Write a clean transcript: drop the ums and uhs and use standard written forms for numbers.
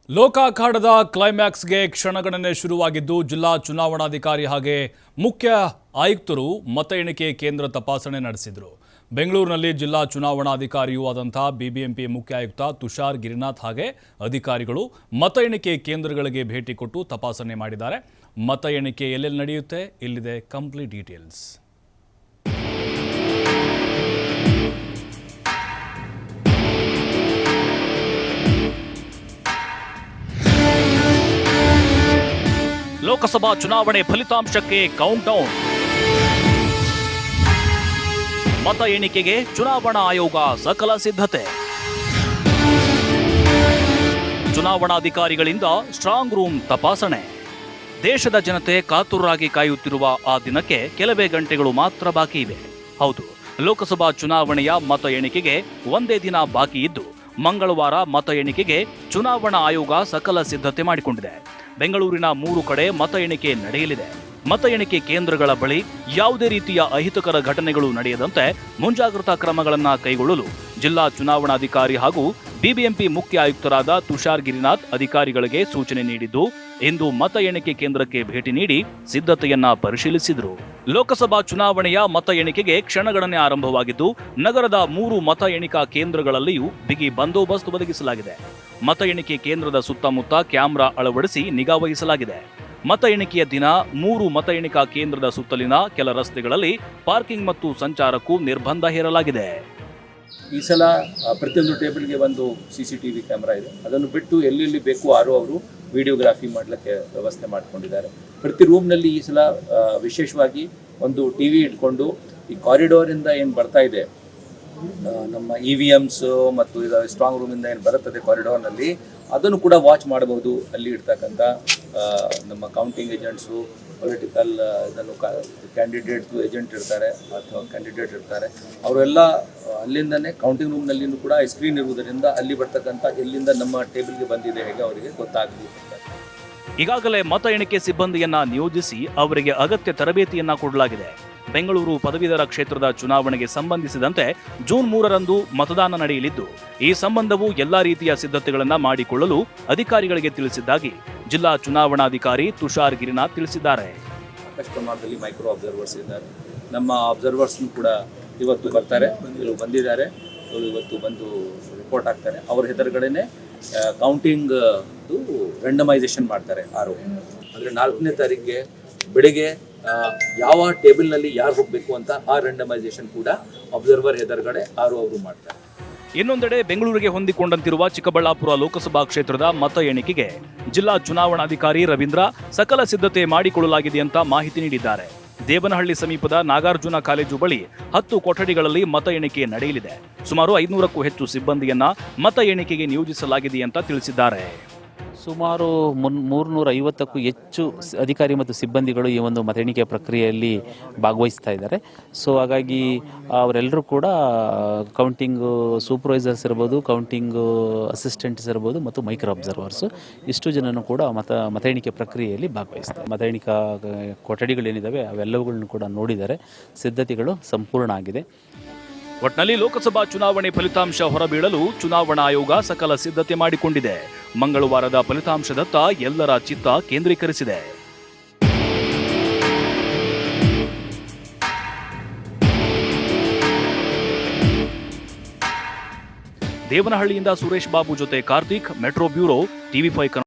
ಲೋಕ ಅಖಾಡದ ಕ್ಲೈಮ್ಯಾಕ್ಸ್ಗೆ ಕ್ಷಣಗಣನೆ ಶುರುವಾಗಿದ್ದು ಜಿಲ್ಲಾ ಚುನಾವಣಾಧಿಕಾರಿ ಹಾಗೆ ಮುಖ್ಯ ಆಯುಕ್ತರು ಮತ ಎಣಿಕೆ ಕೇಂದ್ರ ತಪಾಸಣೆ ನಡೆಸಿದರು. ಬೆಂಗಳೂರಿನಲ್ಲಿ ಜಿಲ್ಲಾ ಚುನಾವಣಾಧಿಕಾರಿಯೂ ಆದಂತಹ ಬಿಬಿಎಂಪಿ ಮುಖ್ಯ ಆಯುಕ್ತ ತುಷಾರ್ ಗಿರಿನಾಥ್ ಹಾಗೆ ಅಧಿಕಾರಿಗಳು ಮತ ಎಣಿಕೆ ಕೇಂದ್ರಗಳಿಗೆ ಭೇಟಿ ಕೊಟ್ಟು ತಪಾಸಣೆ ಮಾಡಿದ್ದಾರೆ. ಮತ ಎಣಿಕೆ ಎಲ್ಲೆಲ್ಲಿ ನಡೆಯುತ್ತೆ, ಇಲ್ಲಿದೆ ಕಂಪ್ಲೀಟ್ ಡೀಟೇಲ್ಸ್. ಲೋಕಸಭಾ ಚುನಾವಣೆ ಫಲಿತಾಂಶಕ್ಕೆ ಕೌಂಟ್ ಡೌನ್. ಮತ ಎಣಿಕೆಗೆ ಚುನಾವಣಾ ಆಯೋಗ ಸಕಲ ಸಿದ್ಧತೆ. ಚುನಾವಣಾಧಿಕಾರಿಗಳಿಂದ ಸ್ಟ್ರಾಂಗ್ ರೂಮ್ ತಪಾಸಣೆ. ದೇಶದ ಜನತೆ ಕಾತುರರಾಗಿ ಕಾಯುತ್ತಿರುವ ಆ ದಿನಕ್ಕೆ ಕೆಲವೇ ಗಂಟೆಗಳು ಮಾತ್ರ ಬಾಕಿ ಇವೆ. ಹೌದು, ಲೋಕಸಭಾ ಚುನಾವಣೆಯ ಮತ ಎಣಿಕೆಗೆ ಒಂದೇ ದಿನ ಬಾಕಿ ಇದ್ದು ಮಂಗಳವಾರ ಮತ ಎಣಿಕೆಗೆ ಚುನಾವಣಾ ಆಯೋಗ ಸಕಲ ಸಿದ್ಧತೆ ಮಾಡಿಕೊಂಡಿದೆ. ಬೆಂಗಳೂರಿನ 3 ಕಡೆ ಮತ ಎಣಿಕೆ ನಡೆಯಲಿದೆ. ಮತ ಎಣಿಕೆ ಕೇಂದ್ರಗಳ ಬಳಿ ಯಾವುದೇ ರೀತಿಯ ಅಹಿತಕರ ಘಟನೆಗಳು ನಡೆಯದಂತೆ ಮುಂಜಾಗ್ರತಾ ಕ್ರಮಗಳನ್ನು ಕೈಗೊಳ್ಳಲು ಜಿಲ್ಲಾ ಚುನಾವಣಾಧಿಕಾರಿ ಹಾಗೂ ಬಿಬಿಎಂಪಿ ಮುಖ್ಯ ಆಯುಕ್ತರಾದ ತುಷಾರ್ ಗಿರಿನಾಥ್ ಅಧಿಕಾರಿಗಳಿಗೆ ಸೂಚನೆ ನೀಡಿದ್ದು, ಇಂದು ಮತ ಎಣಿಕೆ ಕೇಂದ್ರಕ್ಕೆ ಭೇಟಿ ನೀಡಿ ಸಿದ್ಧತೆಯನ್ನ ಪರಿಶೀಲಿಸಿದರು. ಲೋಕಸಭಾ ಚುನಾವಣೆಯ ಮತ ಎಣಿಕೆಗೆ ಕ್ಷಣಗಣನೆ ಆರಂಭವಾಗಿದ್ದು, ನಗರದ 3 ಮತ ಎಣಿಕಾ ಕೇಂದ್ರಗಳಲ್ಲಿಯೂ ಬಿಗಿ ಬಂದೋಬಸ್ತ್ ಒದಗಿಸಲಾಗಿದೆ. ಮತ ಎಣಿಕೆ ಕೇಂದ್ರದ ಸುತ್ತಮುತ್ತ ಕ್ಯಾಮೆರಾ ಅಳವಡಿಸಿ ನಿಗಾ ವಹಿಸಲಾಗಿದೆ. ಮತ ಎಣಿಕೆಯ ದಿನ 3 ಮತ ಎಣಿಕಾ ಕೇಂದ್ರದ ಸುತ್ತಲಿನ ಕೆಲ ರಸ್ತೆಗಳಲ್ಲಿ ಪಾರ್ಕಿಂಗ್ ಮತ್ತು ಸಂಚಾರಕ್ಕೂ ನಿರ್ಬಂಧ ಹೇರಲಾಗಿದೆ. ಈ ಸಲ ಪ್ರತಿಯೊಂದು ಟೇಬಲ್ಗೆ ಒಂದು CCTV ಕ್ಯಾಮ್ರಾ ಇದೆ. ಅದನ್ನು ಬಿಟ್ಟು ಎಲ್ಲೆಲ್ಲಿ ಬೇಕು ಅವರು ವಿಡಿಯೋಗ್ರಾಫಿ ಮಾಡಲಿಕ್ಕೆ ವ್ಯವಸ್ಥೆ ಮಾಡ್ಕೊಂಡಿದ್ದಾರೆ. ಪ್ರತಿ ರೂಮ್ನಲ್ಲಿ ಈ ಸಲ ವಿಶೇಷವಾಗಿ ಒಂದು TV ಇಟ್ಕೊಂಡು ಈ ಕಾರಿಡೋರಿಂದ ಏನು ಬರ್ತಾ ಇದೆ, ನಮ್ಮ EVMs ಮತ್ತು ಇದು ಸ್ಟ್ರಾಂಗ್ ರೂಮಿಂದ ಏನು ಬರುತ್ತದೆ ಕಾರಿಡೋರ್ನಲ್ಲಿ, ಅದನ್ನು ಕೂಡ ವಾಚ್ ಮಾಡಬಹುದು. ಅಲ್ಲಿ ಇರ್ತಕ್ಕಂಥ ನಮ್ಮ ಕೌಂಟಿಂಗ್ ಏಜೆಂಟ್ಸು, ಪೊಲಿಟಿಕಲ್ ಇದನ್ನು ಕ್ಯಾಂಡಿಡೇಟ್ಸು ಏಜೆಂಟ್ ಇರ್ತಾರೆ ಅಥವಾ ಕ್ಯಾಂಡಿಡೇಟ್ ಇರ್ತಾರೆ, ಅವರೆಲ್ಲ ಅಲ್ಲಿಂದನೇ ಕೌಂಟಿಂಗ್ ರೂಮ್ನಲ್ಲಿಯೂ ಕೂಡ ಸ್ಕ್ರೀನ್ ಇರುವುದರಿಂದ ಅಲ್ಲಿ ಬರ್ತಕ್ಕಂಥ ಎಲ್ಲಿಂದ ನಮ್ಮ ಟೇಬಲ್ಗೆ ಬಂದಿದೆ ಹೇಗೆ ಅವರಿಗೆ ಗೊತ್ತಾಗಲಿ. ಈಗಾಗಲೇ ಮತ ಎಣಿಕೆ ಸಿಬ್ಬಂದಿಯನ್ನ ನಿಯೋಜಿಸಿ ಅವರಿಗೆ ಅಗತ್ಯ ತರಬೇತಿಯನ್ನ ಕೊಡಲಾಗಿದೆ. ಬೆಂಗಳೂರು ಪದವೀಧರ ಕ್ಷೇತ್ರದ ಚುನಾವಣೆಗೆ ಸಂಬಂಧಿಸಿದಂತೆ ಜೂನ್ 3ರಂದು ಮತದಾನ ನಡೆಯಲಿದ್ದು, ಈ ಸಂಬಂಧವೂ ಎಲ್ಲಾ ರೀತಿಯ ಸಿದ್ಧತೆಗಳನ್ನು ಮಾಡಿಕೊಳ್ಳಲು ಅಧಿಕಾರಿಗಳಿಗೆ ತಿಳಿಸಿದ್ದಾಗಿ ಜಿಲ್ಲಾ ಚುನಾವಣಾಧಿಕಾರಿ ತುಷಾರ್ ಗಿರಿನಾಥ್ ತಿಳಿಸಿದ್ದಾರೆ. ಸಾಕಷ್ಟು ಪ್ರಮಾಣದಲ್ಲಿ ಮೈಕ್ರೋ ಅಬ್ಸರ್ವರ್ಸ್ ಇದ್ದಾರೆ. ನಮ್ಮ ಅಬ್ಸರ್ವರ್ಸ್ ಕೂಡ ಇವತ್ತು ಬರ್ತಾರೆ, ಬಂದಿದ್ದಾರೆ. ಇವತ್ತು ಬಂದು ರಿಪೋರ್ಟ್ ಆಗ್ತಾರೆ. ಅವ್ರ ಹೆದರುಗಡೆನೆ ಕೌಂಟಿಂಗ್ ರ್ಯಾಂಡಮೈಸೇಷನ್ ಮಾಡ್ತಾರೆ. ಅಂದರೆ 4ನೇ ತಾರೀಕಿಗೆ ಬೆಳಿಗ್ಗೆ ಯಾವ ಟೇಬಲ್ನಲ್ಲಿ ಯಾರು ಹೋಗಬೇಕು ಅಂತ ಆ ರ್ಯಾಂಡಮೈಸೇಷನ್ ಕೂಡ ಅಬ್ಸರ್ವರ್ ಹೆದರುಗಡೆ ಅವರು ಮಾಡ್ತಾರೆ. ಇನ್ನೊಂದೆಡೆ ಬೆಂಗಳೂರಿಗೆ ಹೊಂದಿಕೊಂಡಂತಿರುವ ಚಿಕ್ಕಬಳ್ಳಾಪುರ ಲೋಕಸಭಾ ಕ್ಷೇತ್ರದ ಮತ ಎಣಿಕೆಗೆ ಜಿಲ್ಲಾ ಚುನಾವಣಾಧಿಕಾರಿ ರವೀಂದ್ರ ಸಕಲ ಸಿದ್ಧತೆ ಮಾಡಿಕೊಳ್ಳಲಾಗಿದೆ ಅಂತ ಮಾಹಿತಿ ನೀಡಿದ್ದಾರೆ. ದೇವನಹಳ್ಳಿ ಸಮೀಪದ ನಾಗಾರ್ಜುನ ಕಾಲೇಜು ಬಳಿ 10 ಕೊಠಡಿಗಳಲ್ಲಿ ಮತ ಎಣಿಕೆ ನಡೆಯಲಿದೆ. ಸುಮಾರು 500ಕ್ಕೂ ಹೆಚ್ಚು ಸಿಬ್ಬಂದಿಯನ್ನ ಮತ ಎಣಿಕೆಗೆ ನಿಯೋಜಿಸಲಾಗಿದೆ ಅಂತ ತಿಳಿಸಿದ್ದಾರೆ. ಸುಮಾರು 350ಕ್ಕೂ ಹೆಚ್ಚು ಅಧಿಕಾರಿ ಮತ್ತು ಸಿಬ್ಬಂದಿಗಳು ಈ ಒಂದು ಮತ ಎಣಿಕೆ ಪ್ರಕ್ರಿಯೆಯಲ್ಲಿ ಭಾಗವಹಿಸ್ತಾ ಇದ್ದಾರೆ. ಸೊ ಹಾಗಾಗಿ ಅವರೆಲ್ಲರೂ ಕೂಡ ಕೌಂಟಿಂಗ್ ಸೂಪರ್ವೈಸರ್ಸ್ ಇರ್ಬೋದು, ಕೌಂಟಿಂಗ್ ಅಸಿಸ್ಟೆಂಟ್ಸ್ ಇರ್ಬೋದು ಮತ್ತು ಮೈಕ್ರೋ ಅಬ್ಸರ್ವರ್ಸು ಇಷ್ಟು ಜನನು ಕೂಡ ಮತ ಎಣಿಕೆ ಪ್ರಕ್ರಿಯೆಯಲ್ಲಿ ಭಾಗವಹಿಸ್ತಾರೆ. ಮತ ಎಣಿಕಾ ಕೊಠಡಿಗಳೇನಿದ್ದಾವೆ ಅವೆಲ್ಲವುಗಳನ್ನು ಕೂಡ ನೋಡಿದ್ದಾರೆ. ಸಿದ್ಧತೆಗಳು ಸಂಪೂರ್ಣ ಆಗಿದೆ. ಒಟ್ನಲ್ಲಿ ಲೋಕಸಭಾ ಚುನಾವಣೆ ಫಲಿತಾಂಶ ಹೊರಬೀಳಲು ಚುನಾವಣಾ ಆಯೋಗ ಸಕಲ ಸಿದ್ಧತೆ ಮಾಡಿಕೊಂಡಿದೆ. ಮಂಗಳವಾರದ ಫಲಿತಾಂಶದತ್ತ ಎಲ್ಲರ ಚಿತ್ತ ಕೇಂದ್ರೀಕರಿಸಿದೆ. ದೇವನಹಳ್ಳಿಯಿಂದ ಸುರೇಶ್ ಬಾಬು ಜೊತೆ Karthik, metro bureau, TV5 Kannada.